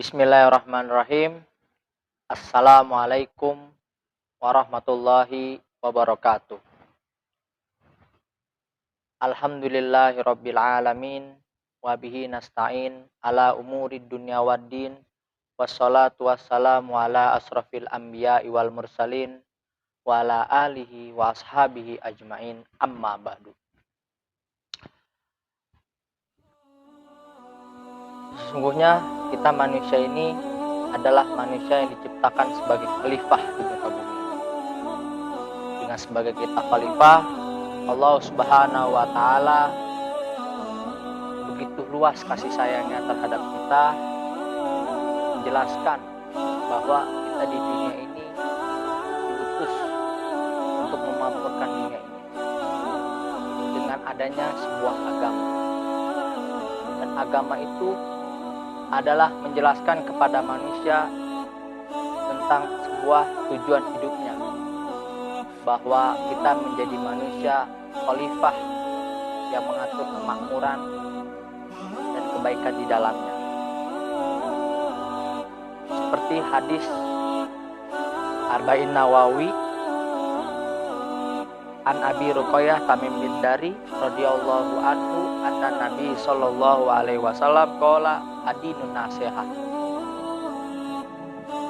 Bismillahirrahmanirrahim. Assalamualaikum warahmatullahi wabarakatuh. Alhamdulillahirabbil alamin wa bihi nasta'in ala umurid dunya waddin wassalatu wassalamu ala asrafil anbiya'i wal mursalin wa ala alihi wa ashabihi ajmain amma ba'du. Sesungguhnya kita manusia ini adalah manusia yang diciptakan sebagai khalifah di muka bumi ini. Dengan sebagai kita khalifah, Allah Subhanahu wa taala begitu luas kasih sayangnya terhadap kita, menjelaskan bahwa kita di dunia ini diutus untuk memakmurkan dunia ini dengan adanya sebuah agama. Dan agama itu adalah menjelaskan kepada manusia tentang sebuah tujuan hidupnya, bahwa kita menjadi manusia khalifah yang mengatur kemakmuran dan kebaikan di dalamnya. Seperti hadis Arba'in Nawawi an Abi Ruqayyah Tamim bin Dari radhiyallahu anhu anna Nabi sallallahu alaihi wasallam qala adinun nasihat.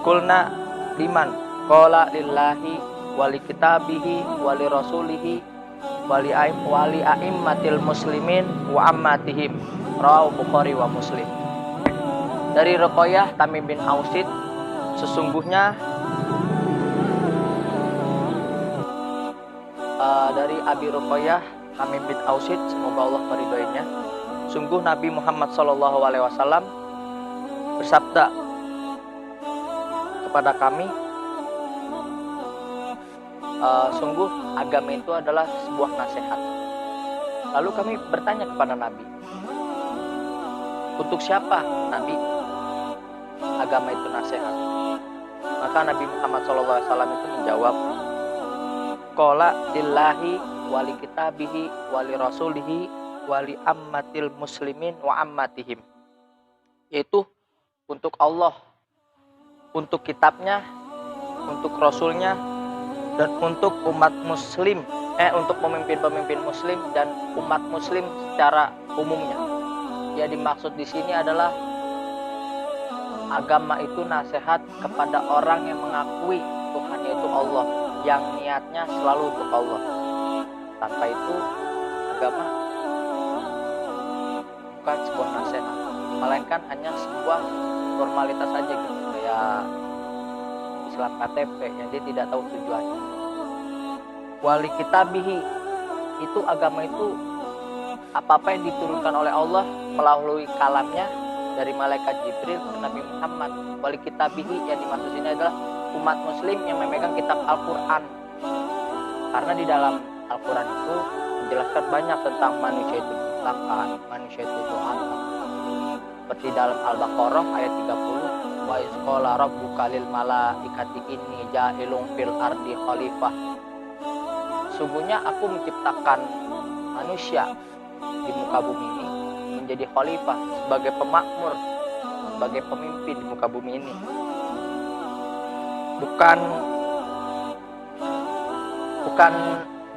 Qulna liman? Qala lillahi wali kitabihi wali rasulihi wali a'immatil muslimin wa ammatihim. Rawahu Bukhari wa Muslim. Dari Ruqayyah Tamim bin Ausid, sesungguhnya dari Abi Ruqayyah Tamim bin Ausid, semoga Allah meridhoinya, sungguh Nabi Muhammad SAW bersabda kepada kami, sungguh agama itu adalah sebuah nasihat. Lalu kami bertanya kepada Nabi, untuk siapa Nabi agama itu nasihat? Maka Nabi Muhammad SAW itu menjawab, qala lillahi wali kitabihi wali rasulihi wali ammatil muslimin wa ammatihim. Yaitu untuk Allah, untuk kitabnya, untuk rasulnya, dan untuk umat muslim, untuk pemimpin-pemimpin muslim dan umat muslim secara umumnya. Ya, dimaksud di sini adalah agama itu nasihat kepada orang yang mengakui Tuhan yaitu Allah, yang niatnya selalu untuk Allah. Tanpa itu agama bukan sebuah nasihat, melainkan hanya sebuah formalitas saja gitu, kayak Islam KTP yang dia tidak tahu tujuannya. Wali kitabihi, itu agama itu apa-apa yang diturunkan oleh Allah melalui kalamnya dari malaikat Jibril ke Nabi Muhammad. Wali kitabihi yang dimaksud ini adalah umat muslim yang memegang kitab Al-Quran, karena di dalam Al-Quran itu menjelaskan banyak tentang manusia itu diciptakan, manusia itu Tuhan. Seperti dalam Al-Baqarah ayat 30, wa iz qala rabbuka lil malaikati inni ja'ilun fil ardi khalifah. Sungguhnya aku menciptakan manusia di muka bumi ini menjadi khalifah, sebagai pemakmur, sebagai pemimpin di muka bumi ini.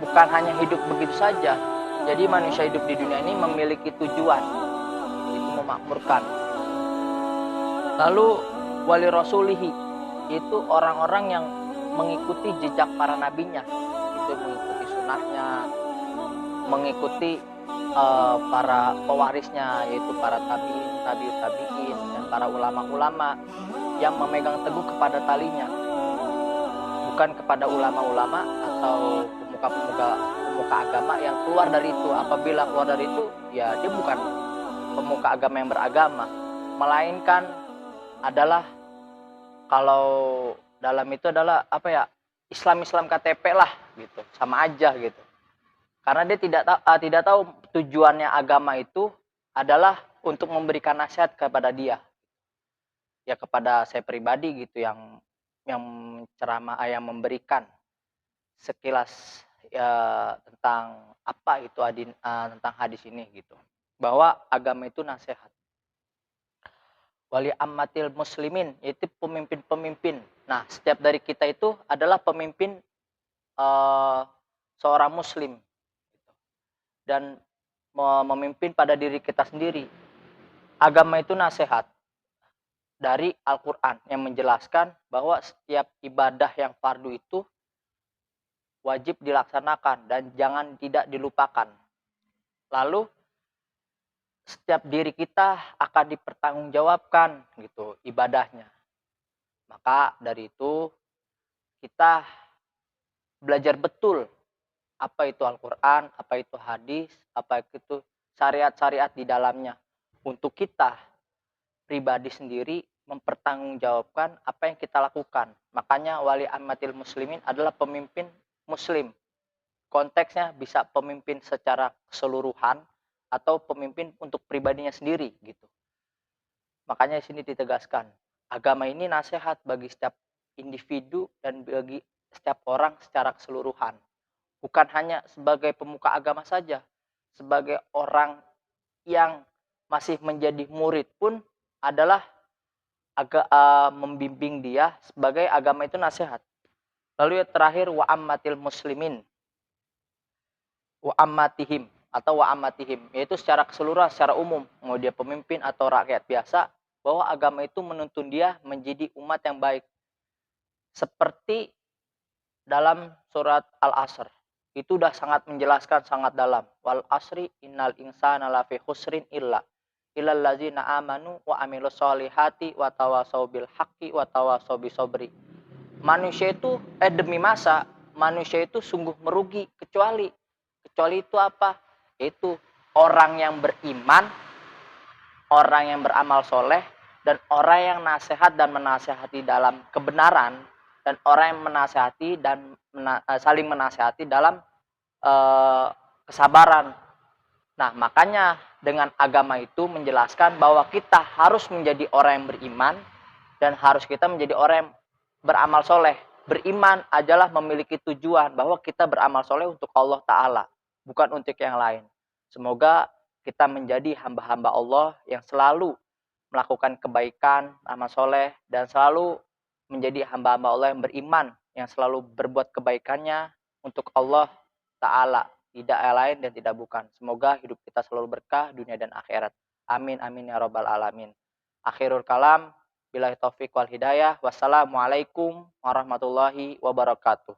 Bukan hanya hidup begitu saja. Jadi manusia hidup di dunia ini memiliki tujuan, itu memakmurkan. Lalu wali rasulihi, itu orang-orang yang mengikuti jejak para nabinya, itu mengikuti sunnahnya, mengikuti para pewarisnya, yaitu para tabi'in dan para ulama-ulama yang memegang teguh kepada talinya, bukan kepada ulama-ulama atau pemuka agama yang keluar dari itu. Apabila keluar dari itu, ya dia bukan pemuka agama yang beragama, melainkan adalah, kalau dalam itu adalah Islam KTP lah gitu, sama aja gitu. Karena dia tidak tahu tujuannya agama itu adalah untuk memberikan nasihat kepada dia, ya kepada saya pribadi gitu, yang ceramah, yang memberikan sekilas ya tentang apa itu tentang hadis ini gitu, bahwa agama itu nasihat. wali ammatil muslimin, yaitu pemimpin-pemimpin. Nah, setiap dari kita itu adalah pemimpin seorang muslim dan memimpin pada diri kita sendiri. Agama itu nasihat dari Al-Quran yang menjelaskan bahwa setiap ibadah yang fardu itu wajib dilaksanakan dan jangan tidak dilupakan. Lalu setiap diri kita akan dipertanggungjawabkan gitu ibadahnya. Maka dari itu kita belajar betul apa itu Al-Quran, apa itu hadis, apa itu syariat-syariat di dalamnya. Untuk kita pribadi sendiri mempertanggungjawabkan apa yang kita lakukan. Makanya wali ammatil muslimin adalah pemimpin muslim. Konteksnya bisa pemimpin secara keseluruhan atau pemimpin untuk pribadinya sendiri gitu. Makanya di sini ditegaskan, agama ini nasihat bagi setiap individu dan bagi setiap orang secara keseluruhan. Bukan hanya sebagai pemuka agama saja, sebagai orang yang masih menjadi murid pun adalah membimbing dia sebagai agama itu nasihat. Lalu yang terakhir wa ammatil muslimin, wa ammatihim atau wa ammatihim, yaitu secara keseluruhan, secara umum, mau dia pemimpin atau rakyat biasa, bahwa agama itu menuntun dia menjadi umat yang baik. Seperti dalam surat Al-Asr. Itu udah sangat menjelaskan sangat dalam. Wal asri innal insana lafi khusrin illal ladzina amanu wa amilus solihati wa tawasau bil haqqi wa tawasau bisobri. Manusia itu demi masa manusia itu sungguh merugi kecuali itu apa? Itu orang yang beriman, orang yang beramal soleh, dan orang yang nasihat dan menasehati dalam kebenaran, dan orang yang menasehati dan saling menasehati dalam kesabaran. Nah, makanya dengan agama itu menjelaskan bahwa kita harus menjadi orang yang beriman dan harus kita menjadi orang yang beramal soleh. Beriman adalah memiliki tujuan bahwa kita beramal soleh untuk Allah Ta'ala, bukan untuk yang lain. Semoga kita menjadi hamba-hamba Allah yang selalu melakukan kebaikan, amal soleh, dan selalu menjadi hamba-hamba Allah yang beriman, yang selalu berbuat kebaikannya untuk Allah Ta'ala, tidak yang lain dan tidak bukan. Semoga hidup kita selalu berkah dunia dan akhirat. Amin amin ya robbal alamin. Akhirul kalam, billahi taufiq wal hidayah. Wassalamualaikum warahmatullahi wabarakatuh.